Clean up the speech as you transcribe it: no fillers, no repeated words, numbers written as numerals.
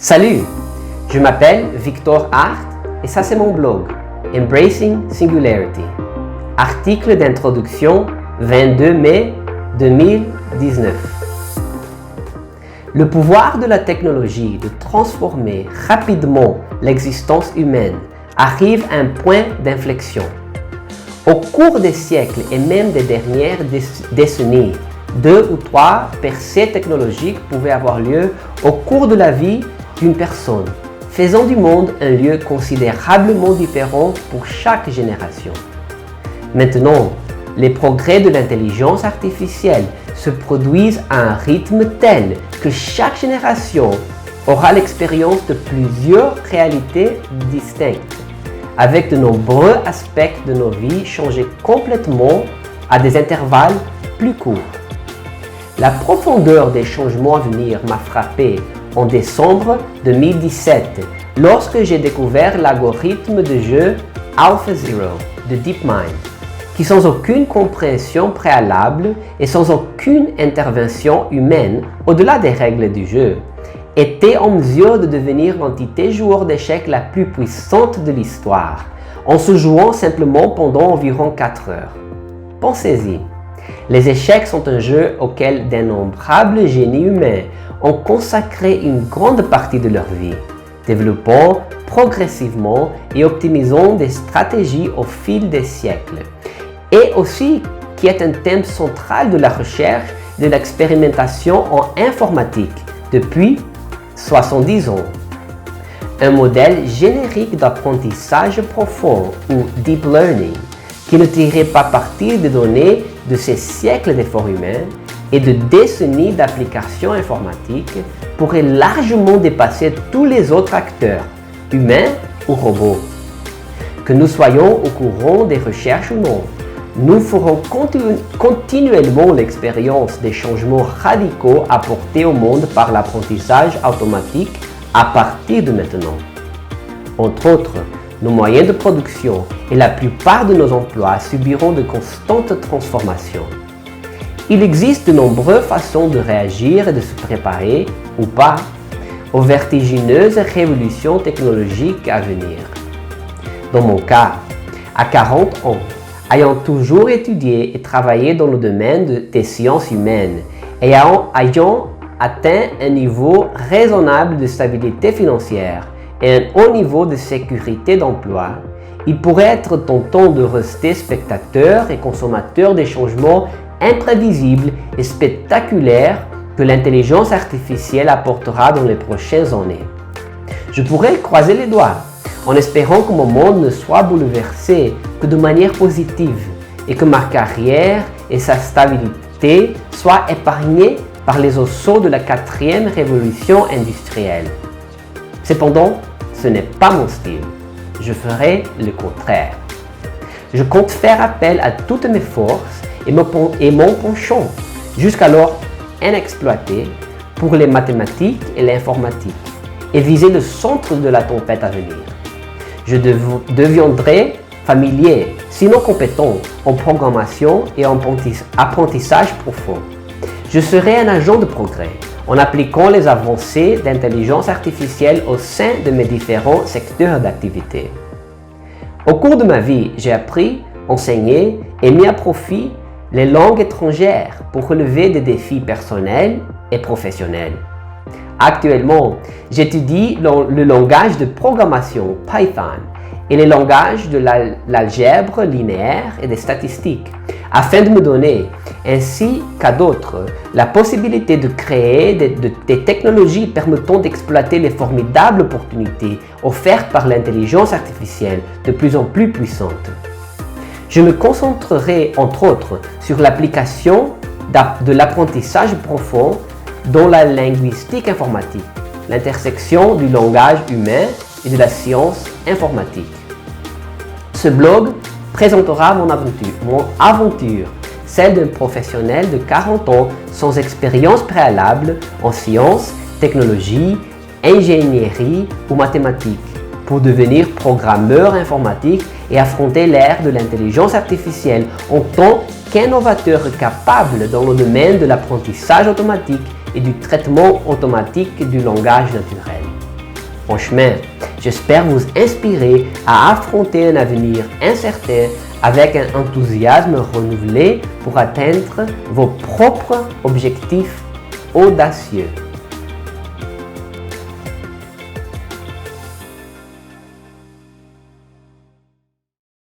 Salut, je m'appelle Victor Hart et ça c'est mon blog, Embracing Singularity. Article d'introduction 22 mai 2019. Le pouvoir de la technologie de transformer rapidement l'existence humaine arrive à un point d'inflexion. Au cours des siècles et même des dernières décennies, 2 ou 3 percées technologiques pouvaient avoir lieu au cours de la vie d'une personne, faisant du monde un lieu considérablement différent pour chaque génération. Maintenant, les progrès de l'intelligence artificielle se produisent à un rythme tel que chaque génération aura l'expérience de plusieurs réalités distinctes, avec de nombreux aspects de nos vies changés complètement à des intervalles plus courts. La profondeur des changements à venir m'a frappé en décembre 2017 lorsque j'ai découvert l'algorithme de jeu AlphaZero de DeepMind, qui sans aucune compréhension préalable et sans aucune intervention humaine au-delà des règles du jeu, était en mesure de devenir l'entité joueur d'échecs la plus puissante de l'histoire, en se jouant simplement pendant environ 4 heures. Pensez-y, les échecs sont un jeu auquel d'innombrables génies humains ont consacré une grande partie de leur vie, développant progressivement et optimisant des stratégies au fil des siècles, et aussi qui est un thème central de la recherche et de l'expérimentation en informatique depuis 70 ans. Un modèle générique d'apprentissage profond ou deep learning qui ne tirait pas parti des données de ces siècles d'efforts humains et de décennies d'applications informatiques pourrait largement dépasser tous les autres acteurs, humains ou robots. Que nous soyons au courant des recherches ou non, nous ferons continuellement l'expérience des changements radicaux apportés au monde par l'apprentissage automatique à partir de maintenant. Entre autres, nos moyens de production et la plupart de nos emplois subiront de constantes transformations. Il existe de nombreuses façons de réagir et de se préparer, ou pas, aux vertigineuses révolutions technologiques à venir. Dans mon cas, à 40 ans, ayant toujours étudié et travaillé dans le domaine des sciences humaines et ayant atteint un niveau raisonnable de stabilité financière et un haut niveau de sécurité d'emploi, il pourrait être tentant de rester spectateur et consommateur des changements imprévisibles et spectaculaires que l'intelligence artificielle apportera dans les prochaines années. Je pourrais croiser les doigts en espérant que mon monde ne soit bouleversé que de manière positive et que ma carrière et sa stabilité soient épargnées par les assauts de la 4e révolution industrielle. Cependant, ce n'est pas mon style. Je ferai le contraire. Je compte faire appel à toutes mes forces et mon penchant, jusqu'alors inexploité, pour les mathématiques et l'informatique, et viser le centre de la tempête à venir. Je deviendrai familier, sinon compétent, en programmation et en apprentissage profond. Je serai un agent de progrès, en appliquant les avancées d'intelligence artificielle au sein de mes différents secteurs d'activité. Au cours de ma vie, j'ai appris, enseigné et mis à profit les langues étrangères pour relever des défis personnels et professionnels. Actuellement, j'étudie le langage de programmation Python et les langages de l'algèbre linéaire et des statistiques, afin de me donner, ainsi qu'à d'autres, la possibilité de créer des technologies permettant d'exploiter les formidables opportunités offertes par l'intelligence artificielle de plus en plus puissante. Je me concentrerai entre autres sur l'application de l'apprentissage profond dans la linguistique informatique, l'intersection du langage humain et de la science informatique. Ce blog présentera mon aventure, celle d'un professionnel de 40 ans sans expérience préalable en sciences, technologie, ingénierie ou mathématiques, pour devenir programmeur informatique et affronter l'ère de l'intelligence artificielle en tant qu'innovateur capable dans le domaine de l'apprentissage automatique et du traitement automatique du langage naturel. en chemin. J'espère vous inspirer à affronter un avenir incertain avec un enthousiasme renouvelé pour atteindre vos propres objectifs audacieux.